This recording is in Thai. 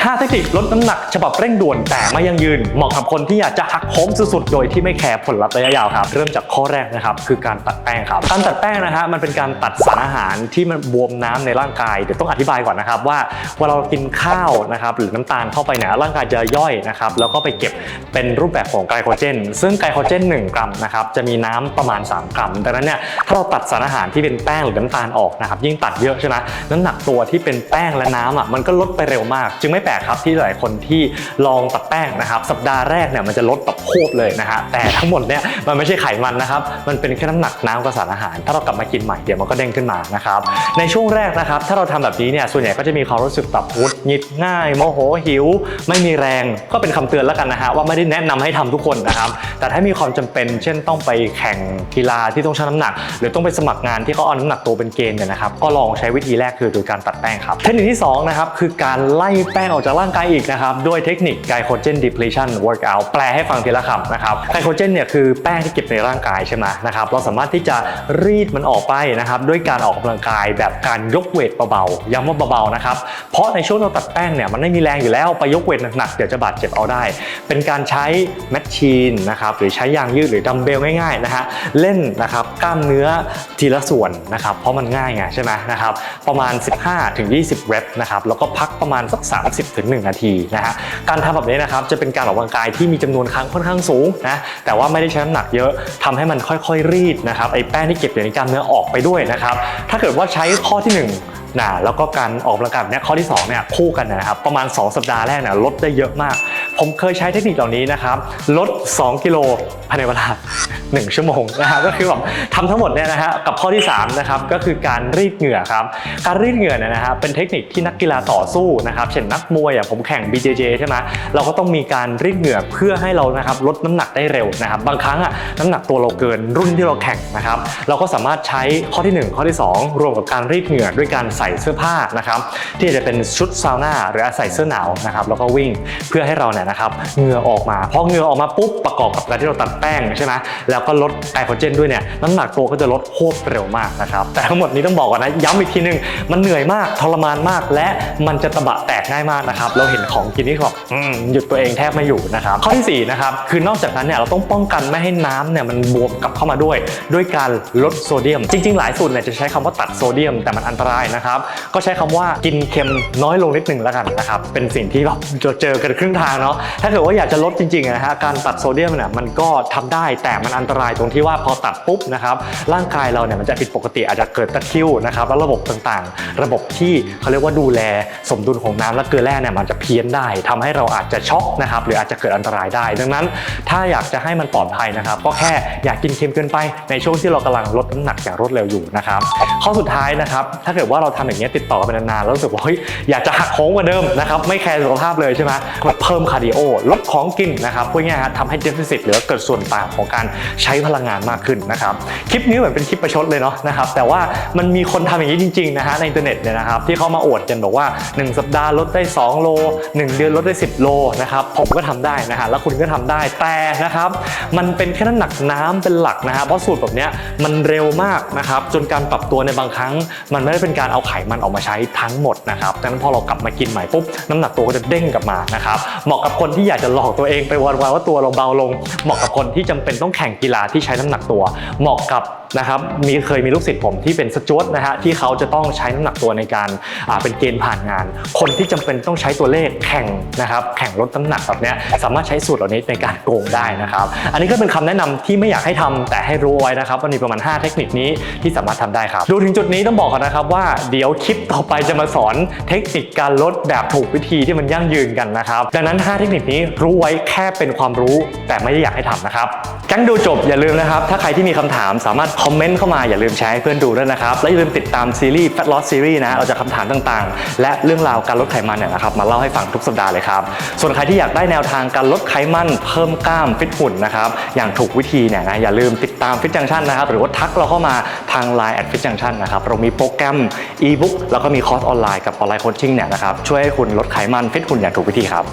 5 เทคนิคลดน้ำหนักฉบับเร่งด่วนแต่ไม่ยั่งยืนเหมาะกับคนที่อยากจะหักโหมสุดๆโดยที่ไม่แคร์ผลลัพธ์ระยะยาวครับเริ่มจากข้อแรกนะครับคือการตัดแป้งครับการตัดแป้งนะฮะมันเป็นการตัดสารอาหารที่มันบวมน้ำในร่างกายเดี๋ยวต้องอธิบายก่อนนะครับว่าเวลาเรากินข้าวนะครับหรือน้ำตาลเข้าไปเนี่ยร่างกายจะย่อยนะครับแล้วก็ไปเก็บเป็นรูปแบบของไกลโคเจนซึ่งไกลโคเจน1 กรัมนะครับจะมีน้ำประมาณ3 กรัมดังนั้นเนี่ยถ้าเราตัดสารอาหารที่เป็นแป้งหรือน้ำตาลออกนะครับยิ่งตัดเยอะใช่ไหมน้ำหนักตัวที่เป็นแป้งและน้ำมันก็ลดไปเร็วมากจึงไม่แปลกครับที่หลายคนที่ลองตัดแป้งนะครับสัปดาห์แรกเนี่ยมันจะลดแบบโคตรเลยนะฮะแต่ทั้งหมดเนี่ยมันไม่ใช่ไขมันนะครับมันเป็นแค่น้ำหนักน้ำกับสารอาหารถ้าเรากลับมากินใหม่เดี๋ยวมันก็เด้งขึ้นมานะครับในช่วงแรกนะครับถ้าเราทำแบบนี้เนี่ยส่วนใหญ่ก็จะมีความรู้สึกแบบหงุดหงิดง่ายโมโหหิวไม่มีแรงก็เป็นคำเตือนแล้วกันนะฮะว่าไม่ได้แนะนำให้ทำทุกคนนะครับแต่ถ้ามีความจำเป็นเช่นต้องไปแข่งกีฬาที่ต้องชั่งน้ำหนักหรือต้องไปสมัครงานที่เขาเอาน้ำหนักตัวเป็นเกณฑ์เนี่ยนะครับก็ลองใช้วิธีแรกคือโดยการตัดแป้งครับเทคนิคที่2นะครับคือการไล่แป้งออกจากร่างกายอีกนะครับด้วยเทคนิค Glycogen Depletion Workout แปลให้ฟังทีละคำนะครับไกลโคเจนเนี่ยคือแป้งที่เก็บในร่างกายใช่ไหมนะครับเราสามารถที่จะรีดมันออกไปนะครับด้วยการออกกำลังกายแบบการยกเวทเบาๆย้ำว่าเบาๆนะครับเพราะในช่วงเราตัดแป้งเนี่ยมันไม่มีแรงอยู่แล้วไปยกเวทหนักๆเดี๋ยวจะบาดเจ็บเอาได้เป็นการใช้แมชชีนนะครับหรือใช้ยางยืดหรือดัมเบลง่ายๆนะฮะเล่นนะครับกล้ามเนื้อทีละส่วนนะครับเพราะมันง่ายไงใช่ไหมนะครับประมาณ 15-20 เรปนะครับแล้วก็พักประมาณสัก 30-1 นาทีนะฮะการทำแบบนี้นะครับจะเป็นการออกกำลังกายที่มีจำนวนครั้งค่อนข้างสูงนะแต่ว่าไม่ได้ใช้น้ำหนักเยอะทำให้มันค่อยๆรีดนะครับไอ้แป้งที่เก็บอยู่ในกล้ามเนื้อออกไปด้วยนะครับถ้าเกิดว่าใช้ข้อที่1แล้วก็การออกกำลังกายแบบนี้ข้อที่2เนี่ยคู่กันนะครับประมาณ2 สัปดาห์แรกเนี่ยลดได้เยอะมากผมเคยใช้เทคนิคเหล่านี้นะครับลด2 กิโลภายในเวลา1 ชั่วโมงนะฮะก็คือแบบทำทั้งหมดเนี่ยนะฮะกับข้อที่3นะครับก็คือการรีดเหงื่อครับการรีดเหงื่อเนี่ยนะฮะเป็นเทคนิคที่นักกีฬาต่อสู้นะครับเช่นนักมวยอย่างผมแข่ง BJJ ใช่ไหมเราก็ต้องมีการรีดเหงื่อเพื่อให้เรานะครับลดน้ำหนักได้เร็วนะครับบางครั้งน้ำหนักตัวเราเกินรุ่นที่เราแข่งนะครับเราก็สามารถใช้ข้อที่1ข้อที่2รวมกับการรีดเหงื่อด้วยการใส่เสื้อผ้านะครับที่จะเป็นชุดซาวน่าหรือใส่เสื้อหนาวนะครับแล้วก็วิ่งเพื่อให้เราเนี่ยนะครับเหงื่อออกมาพอเหงื่อออกมาปุ๊บประกอบกับการที่เราตัดแป้งใช่ไหมแล้วก็ลดไกลโคเจนด้วยเนี่ยน้ำหนักตัวก็จะลดโคตรเร็วมากนะครับแต่ทั้งหมดนี้ต้องบอกก่อนนะย้ำอีกทีนึงมันเหนื่อยมากทรมานมากและมันจะตะบะแตกง่ายมากนะครับเราเห็นของกินนี่แบบหยุดตัวเองแทบไม่อยู่นะครับข้อที่4นะครับคือนอกจากนั้นเนี่ยเราต้องป้องกันไม่ให้น้ำเนี่ยมันบวมกลับเข้ามาด้วยการลดโซเดียมจริงๆหลายสูตรเนี่ยจะใช้คำว่าตัดโซเดียมแต่มันอันตรายนะครับก็ใช้คำว่ากินเค็มน้อยลงนิดนึงแล้วกันนะครับเป็นสิ่งที่แบบเจอกันครึ่งทางเนาะถ้าเกิดว่าอยากจะลดจริงๆนะฮะการตัดโซเดียมเนี่ยมันก็ทำได้แต่มันอันตรายตรงที่ว่าพอตัดปุ๊บนะครับร่างกายเราเนี่ยมันจะผิดปกติอาจจะเกิดตะคริวนะครับแล้วระบบต่างๆระบบที่เขาเรียกว่าดูแลสมดุลของน้ำและเกลือแร่เนี่ยมันจะเพี้ยนได้ทำให้เราอาจจะช็อกนะครับหรืออาจจะเกิดอันตรายได้ดังนั้นถ้าอยากจะให้มันปลอดภัยนะครับก็แค่อยากกินเค็มเกินไปในช่วงที่เรากำลังลดน้ำหนักอย่างรวดเร็วอยู่นะครับข้อสุดท้ายนะครับถ้าเกิดว่าเราทำอย่างนี้ติดต่อกันไปนานๆแล้วรู้สึกว่าเฮ้ยอยากจะหักโหมกว่าเดิมนะครับไม่แคร์สุขภาพเลยใช่ไหมเพิ่มคาร์ดิโอลดของกินนะครับพวกนี้ทำให้เดฟิซิตหรือเกิดส่วนต่างของการใช้พลังงานมากขึ้นนะครับคลิปนี้เหมือนเป็นคลิปประชดเลยเนาะนะครับแต่ว่ามันมีคนทำอย่างนี้จริงๆนะฮะในอินเทอร์เน็ตเนี่ยนะครับที่เขามาอวดกันบอกว่า1 สัปดาห์ลดได้2 โล1 เดือนลดได้10 โลนะครับผมก็ทำได้นะฮะแล้วคุณก็ทำได้แต่นะครับมันเป็นแค่น้ำหนักน้ำเป็นหลักนะฮะเพราะสูตรแบบนี้มันเร็วมากนะครับจนการปรับตัวในบางครั้งมันไม่ได้เป็นการเอาไขมันออกมาใช้ทั้งหมดนะครับดังนั้นพอเรากลับมากินใหม่ปุ๊บน้ำหนักตัวก็จะเด้งกลับมานะครับเหมาะกับคนที่อยากจะหลอกตัวเองไปวันๆว่าตัวเราเบาลงเหมาะกับคนที่จำเป็นต้องแข่งกีฬาที่ใช้น้ำหนักตัวเหมาะกับนะครับเคยมีลูกศิษย์ผมที่เป็นสจ๊วตนะฮะที่เขาจะต้องใช้น้ำหนักตัวในการเป็นเกณฑ์ผ่านงานคนที่จำเป็นต้องใช้ตัวเลขแข่งนะครับแข่งลดน้ำหนักแบบนี้สามารถใช้สูตรเหล่านี้ในการโกงได้นะครับอันนี้ก็เป็นคำแนะนำที่ไม่อยากให้ทำแต่ให้รู้ไว้นะครับมันมีประมาณ5 เทคนิคนี้ที่สามารถทำได้ครับดูถึงจุดนี้ต้องบอกก่อนนะครับว่าเดี๋ยวคลิปต่อไปจะมาสอนเทคนิคการลดแบบถูกวิธีที่มันยั่งยืนกันนะครับดังนั้น5 เทคนิคนี้รู้ไว้แค่เป็นความรู้แต่ไม่ได้อยากให้ทำนะครับงั้นดูจบอย่าลืมนะครับถ้าใครที่มีคำถามสามารถคอมเมนต์เข้ามาอย่าลืมแชร์ให้เพื่อนดูด้วยนะครับและอย่าลืมติดตามซีรีส์ Fat Loss Series นะเราจะคำถามต่างๆและเรื่องราวการลดไขมันเนี่ยนะครับมาเล่าให้ฟังทุกสัปดาห์เลยครับส่วนใครที่อยากได้แนวทางการลดไขมันเพิ่มกล้ามฟิตหุ่นนะครับอย่างถูกวิธีเนี่ยนะอย่าลืมติดตาม Fit Junction นะครับหรือว่าทักเราเข้ามาทาง Line @Fit Junction นะครับเรามีโปรแกรม e-book แล้วก็มีคอร์สออนไลน์กับออนไลน์โคชชิ่งเนี่ยนะครับช่วยให้คุณลดไขมันฟิตหุ่นอย่างถูกวิธีครับ